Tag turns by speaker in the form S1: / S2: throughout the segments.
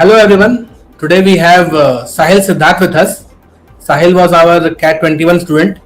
S1: Hello everyone. Today we have Sahil Siddharth with us. Sahil was our CAT 21 student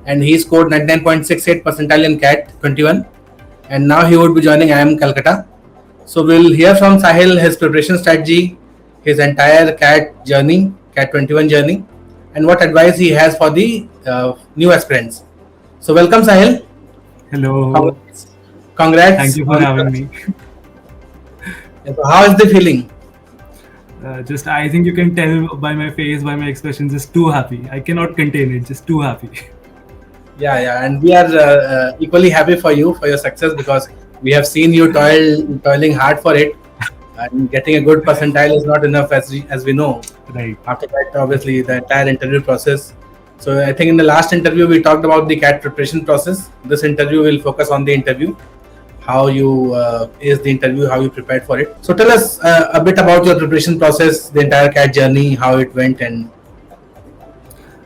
S1: and he scored 99.68 percentile in CAT 21 and now he would be joining IIM Calcutta. So we'll hear from Sahil his preparation strategy, his entire CAT journey, CAT 21 journey, and what advice he has for the new aspirants. So welcome Sahil.
S2: Hello.
S1: Congrats. Congrats
S2: Thank you for
S1: on
S2: having me.
S1: so how is the feeling?
S2: Just I think you can tell by my face, by my expression, just too happy. I cannot contain it. Just too happy.
S1: Yeah, and we are equally happy for you for your success because we have seen you toiling hard for it, and getting a good percentile is not enough as we know.
S2: Right.
S1: After that, obviously, the entire interview process. So I think in the last interview we talked about the CAT preparation process. This interview will focus on the interview, how you is the interview, how you prepared for it. So tell us a bit about your preparation process, the entire CAT journey, how it went, and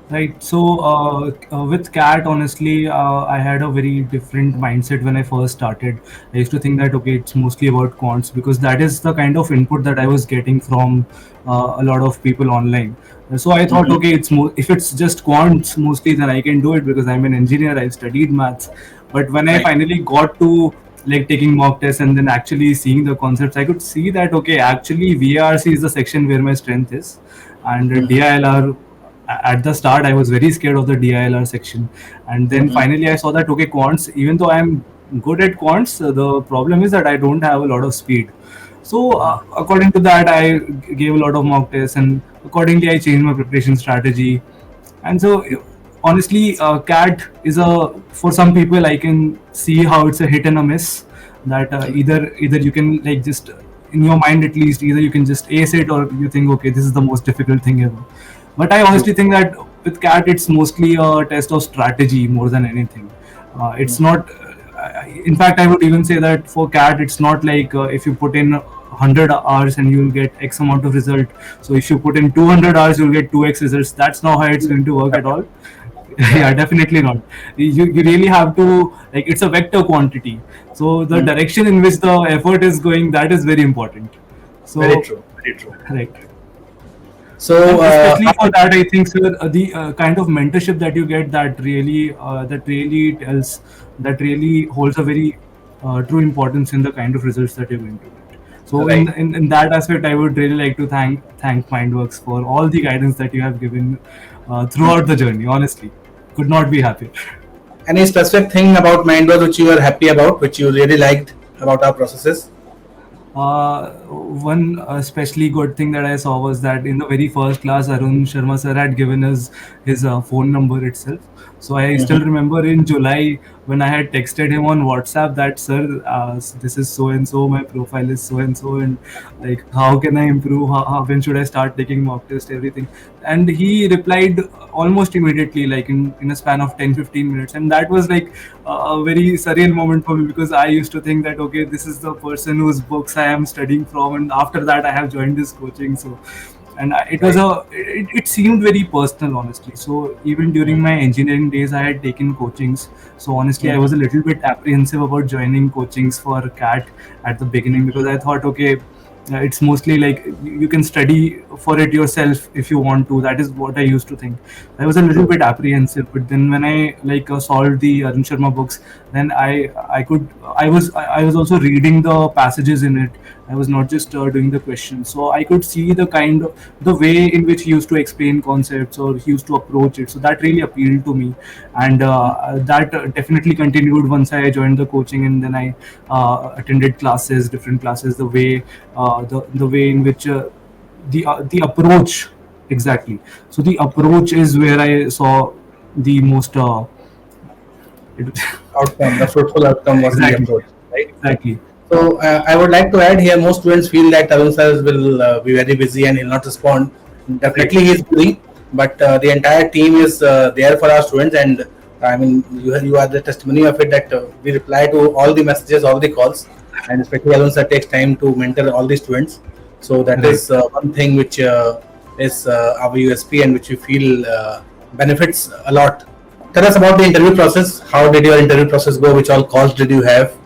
S2: Right. So with CAT, honestly, I had a very different mindset when I first started. I used to think that okay, it's mostly about quants because that is the kind of input that I was getting from a lot of people online. So I thought, okay, if it's just quants mostly, then I can do it because I'm an engineer. I studied maths. But when I
S1: right.
S2: finally got to like taking mock tests and then actually seeing the concepts, I could see that okay, actually VRC is the section where my strength is, and DILR at the start I was very scared of the DILR section, and then finally I saw that okay, quants, even though I'm good at quants, the problem is that I don't have a lot of speed. So according to that, I gave a lot of mock tests, and accordingly I changed my preparation strategy. And so honestly, CAT is a, for some people I can see how it's a hit and a miss, that either you can like just in your mind at least, either you can just ace it or you think okay, this is the most difficult thing ever. But I honestly think that with CAT, it's mostly a test of strategy more than anything. It's not. In fact, I would even say that for CAT, it's not like if you put in 100 hours and you'll get X amount of result. So if you put in 200 hours, you'll get 2x results. That's not how it's going to work at all. Yeah, definitely not. You really have to, like, it's a vector quantity. So the direction in which the effort is going, that is very important. So
S1: Very true. Very true.
S2: right.
S1: So
S2: And especially for that, I think, sir, the kind of mentorship that you get, that really holds a very true importance in the kind of results that you're going to get. So
S1: right.
S2: in that aspect, I would really like to thank Mindworks for all the guidance that you have given throughout the journey. Honestly, could not be happier.
S1: Any specific thing about Mindwell which you were happy about, which you really liked about our processes?
S2: One especially good thing that I saw was that in the very first class, Arun Sharma sir had given us his phone number itself. So I still remember in July when I had texted him on WhatsApp that sir, this is so and so, my profile is so and like how can I improve? When should I start taking mock test? Everything, and he replied almost immediately, like in a span of 10-15 minutes, and that was like a very surreal moment for me because I used to think that okay, this is the person whose books I am studying from, and after that I have joined this coaching. So and it was it seemed very personal, honestly. So even during my engineering days I had taken coachings, so honestly I was a little bit apprehensive about joining coachings for CAT at the beginning because I thought okay, it's mostly like you can study for it yourself if you want to. That is what I used to think. I was a little bit apprehensive, but then when I like solved the Arun Sharma books, then I was also reading the passages in it. I was not just doing the questions, so I could see the kind of the way in which he used to explain concepts or he used to approach it. So that really appealed to me, and that definitely continued once I joined the coaching, and then I attended classes, different classes. The way in which the approach exactly. So the approach is where I saw the most
S1: Outcome, the fruitful outcome was the
S2: exactly
S1: approach, right?
S2: exactly
S1: So I would like to add here, most students feel that Arun sir will be very busy and he'll not respond. Definitely he is busy, but the entire team is there for our students, and I mean you are the testimony of it that we reply to all the messages, all the calls, and especially Arun sir takes time to mentor all the students. So that
S2: right.
S1: is one thing which is our USP and which we feel benefits a lot. Tell us about the interview process. How did your interview process go? Which all calls did you have?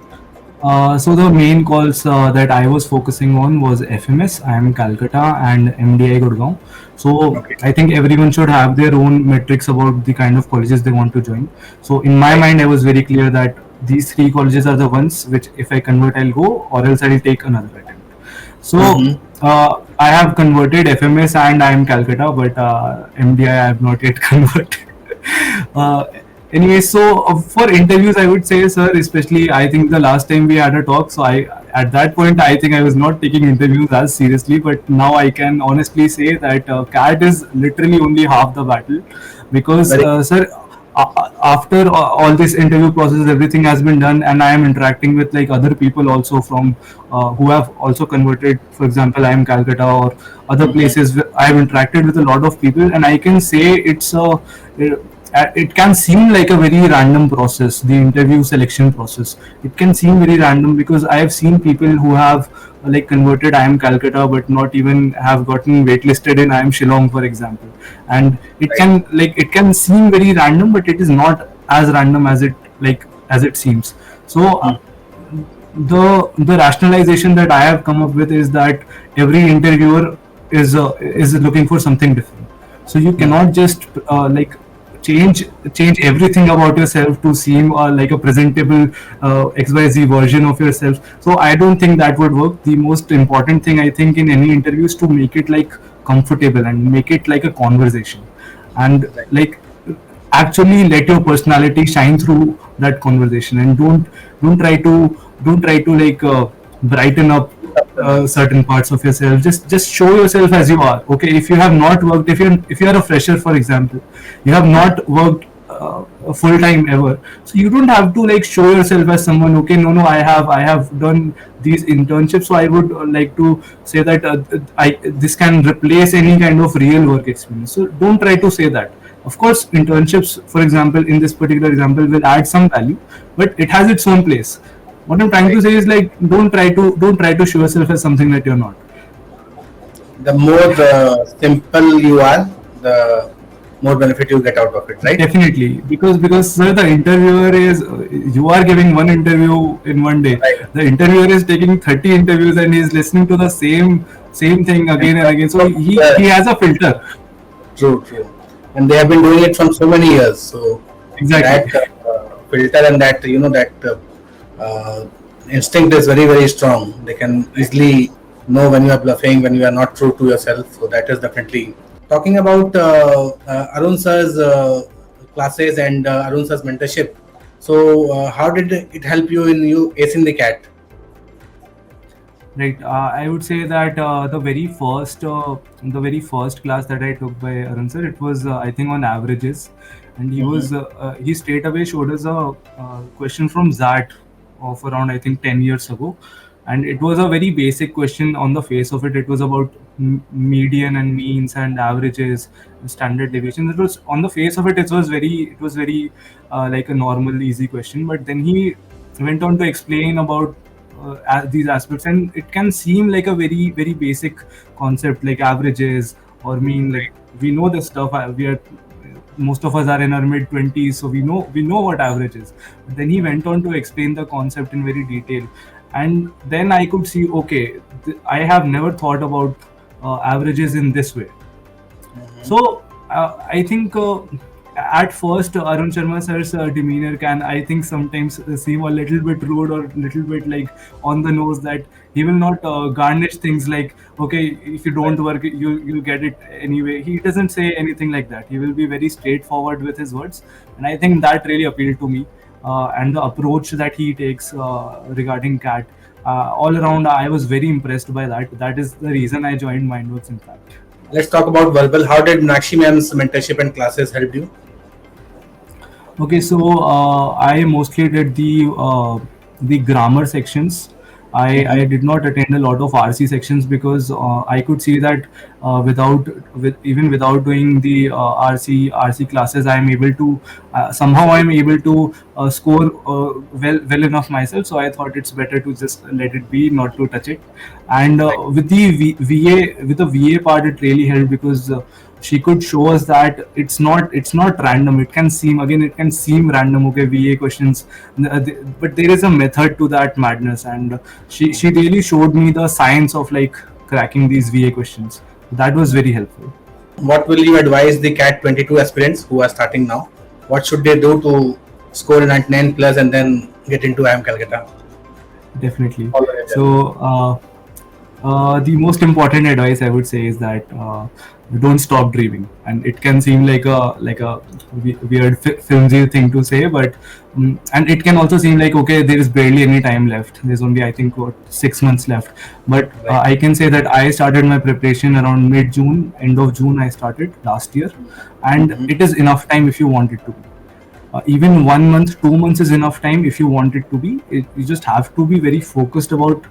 S2: So the main calls that I was focusing on was FMS, IIM Calcutta, and MDI Gurgaon. So
S1: Okay.
S2: I think everyone should have their own metrics about the kind of colleges they want to join. So in my
S1: Right.
S2: mind, I was very clear that these three colleges are the ones which, if I convert, I'll go, or else I'll take another attempt. So
S1: Mm-hmm.
S2: I have converted FMS and IIM Calcutta, but MDI I have not yet converted. uh, anyway, so for interviews, I would say, sir, especially I think the last time we had a talk, so I at that point I think I was not taking interviews as seriously, but now I can honestly say that CAT is literally only half the battle, because
S1: Very.
S2: sir, after all this interview process, everything has been done, and I am interacting with like other people also from who have also converted. For example, I am Calcutta or other
S1: Mm-hmm.
S2: places. I have interacted with a lot of people, and I can say it's a it can seem like a very random process, the interview selection process. It can seem very random because I have seen people who have like converted I am Calcutta but not even have gotten waitlisted in I am Shillong, for example. And it
S1: Right.
S2: can like it can seem very random, but it is not as random as it like as it seems. So
S1: Mm.
S2: the rationalization that I have come up with is that every interviewer is looking for something different. So you
S1: Mm.
S2: cannot just like change change everything about yourself to seem like a presentable XYZ version of yourself. So I don't think that would work. The most important thing I think in any interview is to make it like comfortable and make it like a conversation, and
S1: Right.
S2: like actually let your personality shine through that conversation, and don't try to like brighten up
S1: Supplements.
S2: certain parts of yourself. Just show yourself as you are. Okay, if you have not worked, if you are a fresher, for example, you have not worked full time ever, so you don't have to like show yourself as someone. Okay, no, I have done these internships, so I would like to say that I this can replace any kind of real work experience. So don't try to say that. Of course, internships, for example, in this particular example, will add some value, but it has its own place. What I'm trying to
S1: Right.
S2: say is like don't try to show yourself as something that you're not.
S1: The more simple you are, the more benefit you get out of it. Right.
S2: Definitely, because sir, the interviewer is you are giving one interview in one day.
S1: Right.
S2: The interviewer is taking 30 interviews and he's listening to the same thing
S1: And
S2: again and again. So he
S1: yeah,
S2: has a filter.
S1: true, true. And they have been doing it from so many years. So
S2: Exactly.
S1: that filter and that that instinct is very very strong. They can easily know when you are bluffing, when you are not true to yourself. So that is definitely talking about Arun sir's classes and Arun sir's mentorship. So how did it help you in you acing the cat?
S2: Right. I would say that the very first class that I took by Arun sir, it was I think on averages, and
S1: Hmm.
S2: he straight away showed us a question from ZAT of around I think 10 years ago, and it was a very basic question on the face of it. It was about median and means and averages, and standard deviations. It was on the face of it. It was very like a normal easy question, but then he went on to explain about these aspects, and it can seem like a very very basic concept like averages or mean. Like we know this stuff. We are most of us are in our mid 20s, so we know what average is. But then he went on to explain the concept in very detail, and then I could see, okay, I have never thought about averages in this way.
S1: Hmm.
S2: So I think at first Arun Sharma sir's demeanor can, I think, sometimes seem a little bit rude or little bit like on the nose, that he will not garnish things like, okay, if you
S1: Right.
S2: don't work, you'll get it anyway. He doesn't say anything like that. He will be very straightforward with his words, and I think that really appealed to me. And the approach that he takes regarding cat, all around, I was very impressed by that. That is the reason I joined Mindworks, in fact.
S1: Let's talk about verbal. How did Nakshi ma'am's mentorship and classes help you?
S2: Okay, so I mostly did the grammar sections. I
S1: Hmm.
S2: did not attend a lot of RC sections because I could see that even without doing the RC classes, I am able to somehow I am able to score well enough myself. So I thought it's better to just let it be, not to touch it. And
S1: Right.
S2: with the VA part, it really helped because she could show us that it's not random. It can seem random. Okay, VA questions, but there is a method to that madness, and she really showed me the science of like cracking these VA questions. That was very helpful.
S1: What will you advise the CAT 22 aspirants who are starting now? What should they do to score 99 plus and then get into IIM Calcutta?
S2: Definitely.
S1: Alright.
S2: So the most important advice I would say is that don't stop dreaming. And it can seem like a weird flimsy thing to say, but and it can also seem like, okay, there is barely any time left. There's only, I think, what, 6 months left. But I can say that I started my preparation around mid-June, end of June. I started last year, and it is enough time if you want it to be. Even 1 month, 2 months is enough time if you want it to be. You just have to be very focused about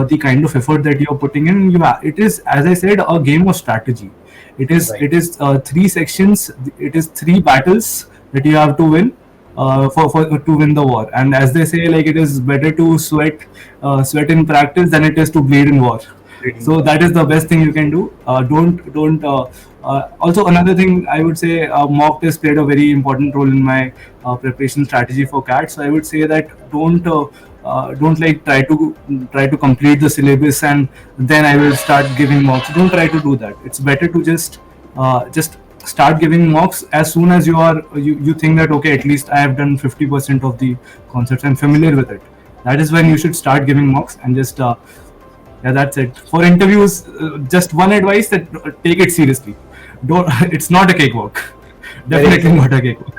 S2: the kind of effort that you're putting in. It is, as I said, a game of strategy. It is 3 sections. It is 3 battles that you have to win for to win the war. And as they say, like, it is better to sweat in practice than it is to bleed in war. So that is the best thing you can do. Don't. Also, another thing I would say, mock test played a very important role in my preparation strategy for CAT. So I would say that don't like try to complete the syllabus and then I will start giving mocks. Don't try to do that. It's better to just start giving mocks as soon as you think that, okay, at least I have done 50% of the concepts. I'm familiar with it. That is when you should start giving mocks and just. Yeah, that's it. For interviews, just one advice: that take it seriously. Don't. It's not a cakewalk. Definitely not a cakewalk.